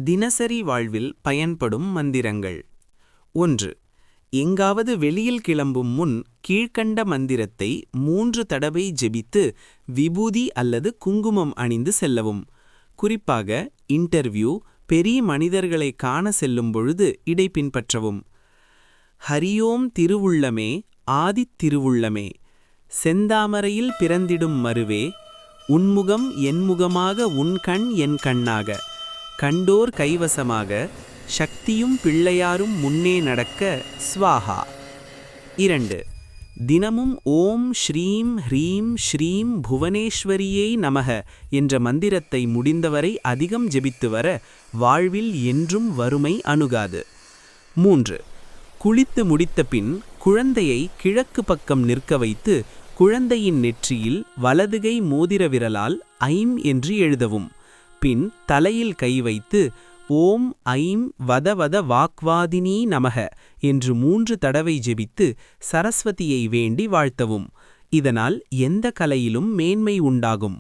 தினசரி வாழ்வில் பயன்படும் மந்திரங்கள். 1. எங்காவது வெளியில் கிளம்பும் முன் கீழ்க்கண்ட மந்திரத்தை 3 தடவை ஜெபித்து விபூதி அல்லது குங்குமம் அணிந்து செல்லவும். குறிப்பாக இன்டர்வியூ, பெரிய மனிதர்களை காண செல்லும் பொழுது இடை பின்பற்றவும். ஹரியோம் திருவுள்ளமே, ஆதித் திருவுள்ளமே, செந்தாமரையில் பிறந்திடும் மருவே, உன்முகம் என்முகமாக உன்கண் என் கண்ணாக, கண்டோர் கைவசமாக, சக்தியும் பிள்ளையாரும் முன்னே நடக்க ஸ்வாஹா. 2. தினமும் ஓம் ஸ்ரீம் ஹ்ரீம் ஸ்ரீம் புவனேஸ்வரியை நமக என்ற மந்திரத்தை முடிந்தவரை அதிகம் ஜெபித்து வர வாழ்வில் என்றும் வறுமை அணுகாது. 3. குளித்து முடித்த பின் குழந்தையை கிழக்கு பக்கம் நிற்க வைத்து குழந்தையின் நெற்றியில் வலதுகை மோதிர விரலால் ஐம் என்று எழுதவும். பின் தலையில் கை வைத்து ஓம் ஐம் வத வத வாக்வாதினீ நமக என்று 3 தடவை ஜெபித்து சரஸ்வதியை வேண்டி வாழ்த்தவும். இதனால் எந்த கலையிலும் மேன்மை உண்டாகும்.